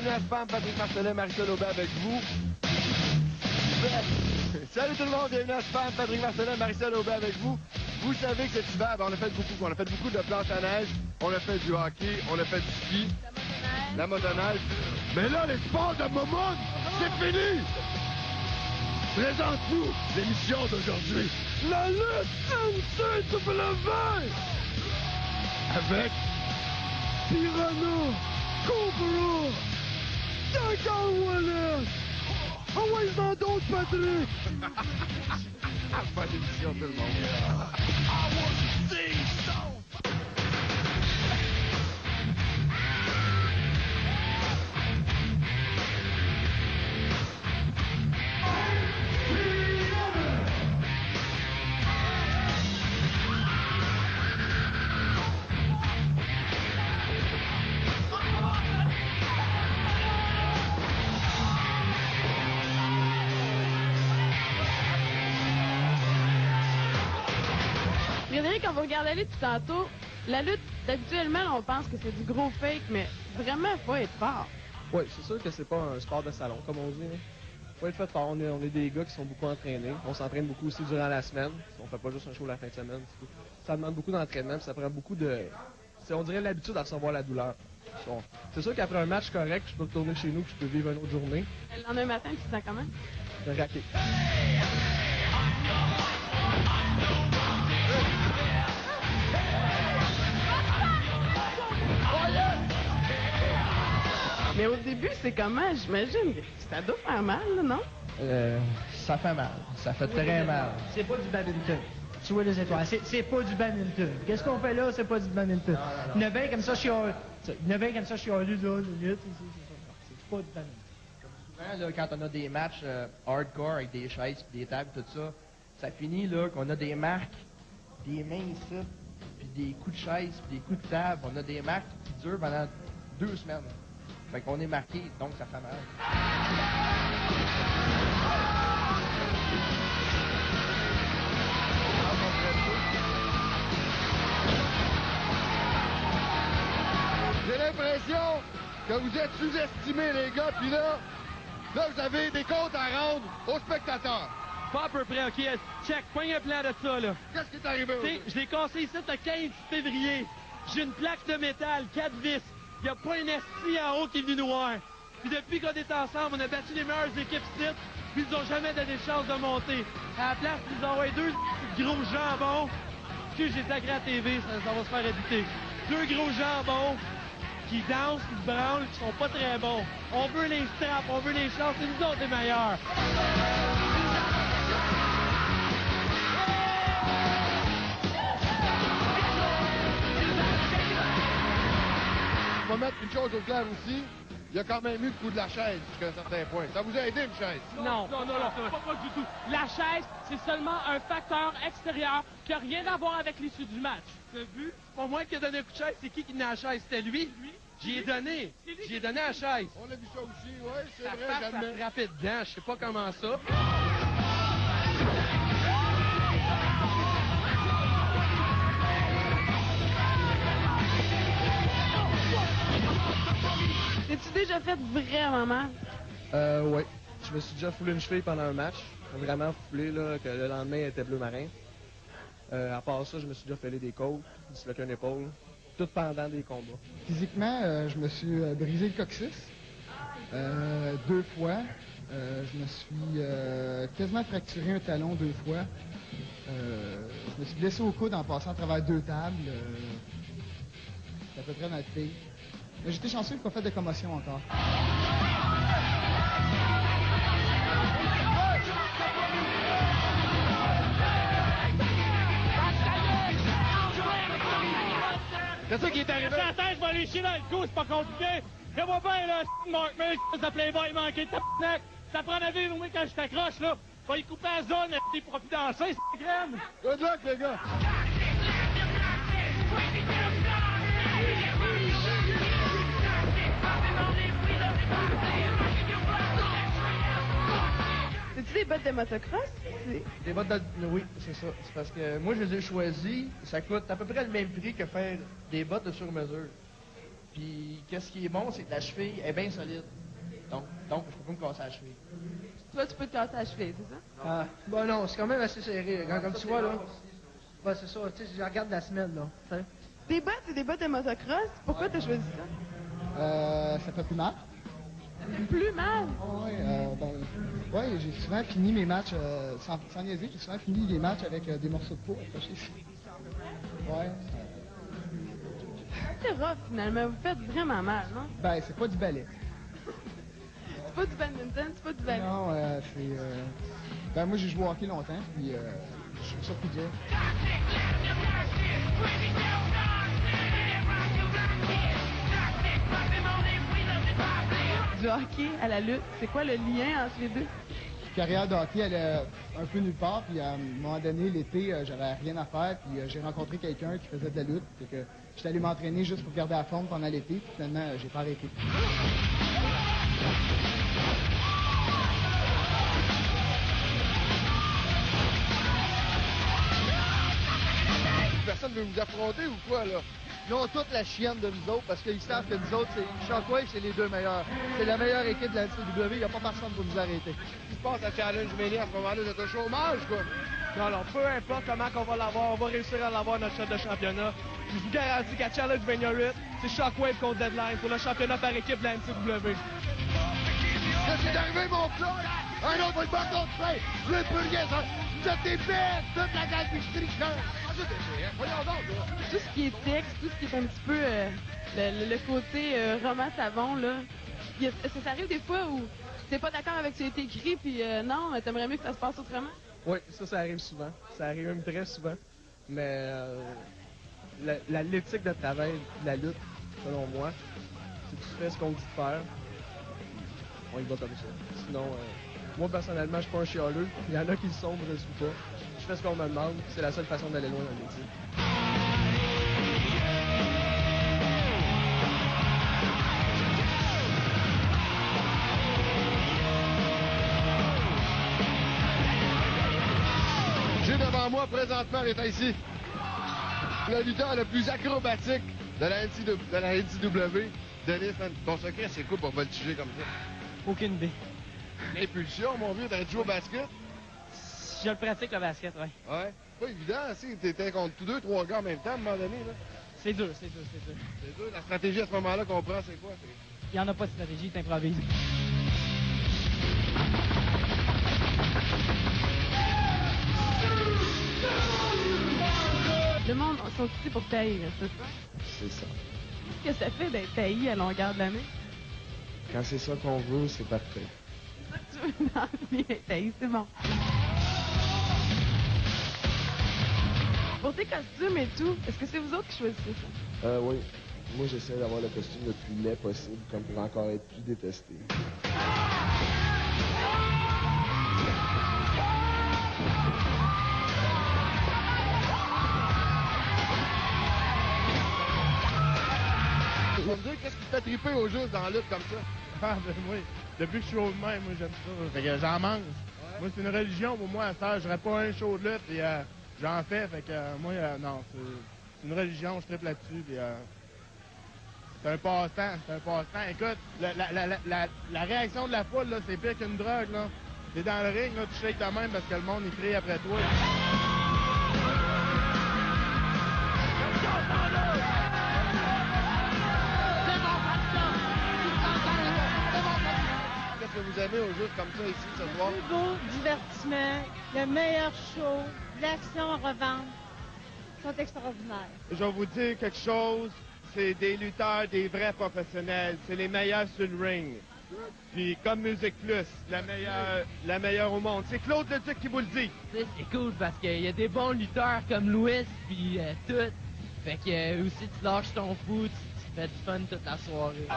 bienvenue à Spam, Patrick Marcelin, Marie-Soleil Aubin avec vous. Salut tout le monde, bienvenue à Spam, Patrick Marcelin, Marie-Soleil Aubin avec vous. Vous savez que cet hiver, on a fait beaucoup de planches à neige, on a fait du hockey, on a fait du ski, la motoneige. Mais là, les sports de Momoun, c'est fini! Présente-nous l'émission d'aujourd'hui, la lutte NCW! Avec Piranha, Cobra, Tiger Wallace! Ah ouais, ils en d'autres, Patrick! Bonne émission, tout le monde! Frédéric, quand vous regardez la lutte tantôt, la lutte, habituellement, on pense que c'est du gros fake, mais vraiment, faut être fort. Oui, c'est sûr que c'est pas un sport de salon, comme on dit. Faut être fait fort. On est des gars qui sont beaucoup entraînés. On s'entraîne beaucoup aussi durant la semaine. On fait pas juste un show la fin de semaine. Ça demande beaucoup d'entraînement, ça prend beaucoup de... On dirait l'habitude à recevoir la douleur. C'est sûr qu'après un match correct, je peux retourner chez nous, que je peux vivre une autre journée. Le lendemain matin, tu te sens comment? Raqué. Mais au début, c'est comment? J'imagine que ça doit faire mal, là, non? Ça fait mal. Ça fait très mal. C'est pas du badminton. Tu vois les étoiles. C'est pas du badminton. Qu'est-ce qu'on fait là? C'est pas du badminton. Il y en a bien comme ça, chialu, là, la lutte, c'est pas du badminton. Souvent, là, quand on a des matchs hardcore avec des chaises, des tables, tout ça, ça finit là qu'on a des marques, des mains ici, puis des coups de chaise, puis des coups de table. On a des marques qui durent pendant 2 semaines. Fait qu'on est marqué, donc ça fait mal. J'ai l'impression que vous êtes sous-estimés, les gars, puis là, vous avez des comptes à rendre aux spectateurs. Pas à peu près, OK. Check, pogne un plan de ça, là. Qu'est-ce qui est arrivé? Je l'ai cassé ici le 15 février. J'ai une plaque de métal, 4 vis. Il n'y a pas un esti en haut qui est venu nous voir. Puis depuis qu'on est ensemble, on a battu les meilleures équipes sites, puis ils nous ont jamais donné de chance de monter. À la place, ils nous ont envoyé 2 gros jambons. Excuse, j'ai sacré à la TV, ça va se faire éditer. 2 gros jambons qui dansent, qui se branlent, qui sont pas très bons. On veut les straps, on veut les chances, c'est nous autres les meilleurs. On va mettre une chose au clair aussi. Il y a quand même eu le coup de la chaise jusqu'à un certain point. Ça vous a aidé, une chaise? Non, pas du tout. La chaise, c'est seulement un facteur extérieur qui n'a rien à voir avec l'issue du match. T'as vu? C'est pas moi qui ai donné un coup de chaise, c'est qui tenait la chaise? C'était lui? J'y ai donné. J'y ai donné la chaise. On a vu ça aussi, oui, c'est La vrai, face, j'admets. ça frappait dedans, je sais pas comment ça. T'es-tu déjà fait vraiment mal? Ouais. Je me suis déjà foulé une cheville pendant un match. Vraiment foulé, là, que le lendemain, elle était bleu marin. À part ça, je me suis déjà fêlé des côtes, disloqué une épaule, tout pendant des combats. Physiquement, je me suis brisé le coccyx 2 fois. Je me suis quasiment fracturé un talon 2 fois. Je me suis blessé au coude en passant à travers 2 tables. C'est à peu près notre fille. Mais j'étais chanceux, je n'ai pas fait de commotion encore. C'est ça qui est arrivé? La tête, je vais aller chier dans le cou, c'est pas compliqué. Fais-moi bien, là, Mark Mills, ça Playboy manqué de tabarnak. Ça prend la vie, moi, quand je t'accroche, là. Va y couper la zone, t'es profits danser, c'est graine. Good luck, les gars! C'est-tu des bottes de motocross? Des bottes de... Oui, c'est ça. C'est parce que moi, je les ai choisies. Ça coûte à peu près le même prix que faire des bottes de sur-mesure. Puis, qu'est-ce qui est bon, c'est que la cheville est bien solide. Donc, je peux pas me casser la cheville. Toi, tu peux te casser la cheville, c'est ça? Bon, non, c'est quand même assez serré. Comme tu vois, là. Ouais, c'est ça. Tu sais, je regarde la semaine, là. T'sais. Tes bottes, c'est des bottes de motocross. Pourquoi t'as choisi ça? Ça fait plus mal. Ça fait plus mal. Ouais, j'ai souvent fini mes matchs, sans niaiser, j'ai souvent fini les matchs avec des morceaux de peau accrochés ici. Ouais. C'est rough, finalement. Vous faites vraiment mal, non? Ben, c'est pas du ballet. C'est pas du badminton, c'est pas du ballet. Non, c'est... Ben, moi, j'ai joué au hockey longtemps, puis je trouve ça plus dur. Du hockey à la lutte, c'est quoi le lien entre les deux? Carrière de hockey, elle est un peu nulle part, puis à un moment donné, l'été, j'avais rien à faire, puis j'ai rencontré quelqu'un qui faisait de la lutte, fait que j'étais allé m'entraîner juste pour garder la forme pendant l'été, puis finalement, j'ai pas arrêté. Personne veut vous affronter ou quoi, là? Ils ont toute la chienne de nous autres parce qu'ils savent que nous autres, Shockwave, c'est les deux meilleurs. C'est la meilleure équipe de la NCW, il n'y a pas personne pour nous arrêter. Qu'est-ce qui se passe à Challenge Mania à ce moment-là? Vous êtes au chômage, quoi? Non, peu importe comment qu'on va l'avoir, on va réussir à l'avoir notre shot de championnat. Je vous garantis qu'à Challenge Mania 8, c'est Shockwave contre Deadline pour le championnat par équipe de la NCW. Qu'est-ce qui est arrivé, mon plat? Un autre va le battre contre Frey! Je veux plus rien, ça! Vous êtes des bêtes! Toute la gang des stricteurs! Voyons donc, là! Tout ce qui est texte, tout ce qui est un petit peu le côté roman savon, là. Est-ce que ça arrive des fois où t'es pas d'accord avec ce qui a été écrit, puis non, mais t'aimerais mieux que ça se passe autrement? Oui, ça arrive souvent. Ça arrive même très souvent. Mais l'éthique de travail, de la lutte, selon moi, c'est que tu fais ce qu'on dit de faire. On y va comme ça. Sinon, moi personnellement, je suis pas un chialeux. Il y en a qui le sont, mais je le suis pas. Je fais ce qu'on me demande, c'est la seule façon d'aller loin dans le métier. J'ai devant moi, présentement, est ici, le lutteur le plus acrobatique de la NCW, Denis. Ton secret, c'est quoi pour voltiger comme ça? Aucune idée. L'impulsion, mon vieux, t'as joué au basket? Je le pratique, le basket, ouais. Ouais. Pas évident, si t'étais contre tous deux, trois gars en même temps, à un moment donné, là. C'est dur. C'est dur. La stratégie à ce moment-là qu'on prend, c'est quoi? Il n'y en a pas de stratégie, t'improvise. Le monde sont ici pour tailler, c'est ça? C'est ça. Qu'est-ce que ça fait d'être taillé à longueur de l'année? Quand c'est ça qu'on veut, c'est parfait. C'est ça que tu veux dans la vie, être taillé, c'est bon. Pour tes costumes et tout, est-ce que c'est vous autres qui choisissez ça? Oui. Moi, j'essaie d'avoir le costume le plus laid possible, comme pour encore être plus détesté. Tu vas me dire, qu'est-ce qui te fait triper au juste dans la lutte comme ça? Ah, ben oui. Depuis que je suis au même, moi, j'aime ça. Fait que j'en mange. Ouais. Moi, c'est une religion pour moi. Ça, j'aurais pas un show de lutte et j'en fais. Fait que moi, non, c'est une religion. Je tripe là-dessus. C'est un passe-temps. C'est un passe-temps. Écoute, la réaction de la foule, là, c'est pire qu'une drogue, là. T'es dans le ring, là, tu shakes ta main parce que le monde, il crie après toi. Qu'est-ce que vous aimez au juste comme ça ici ce soir? Le beau divertissement, le meilleur show, l'action à revendre, sont extraordinaires. Je vais vous dire quelque chose, c'est des lutteurs, des vrais professionnels. C'est les meilleurs sur le ring. Puis comme Musique Plus, la meilleure au monde. C'est Claude Leduc qui vous le dit. C'est cool parce qu'il y a des bons lutteurs comme Louis, puis tout. Fait que aussi, tu lâches ton fou, tu fais du fun toute la soirée.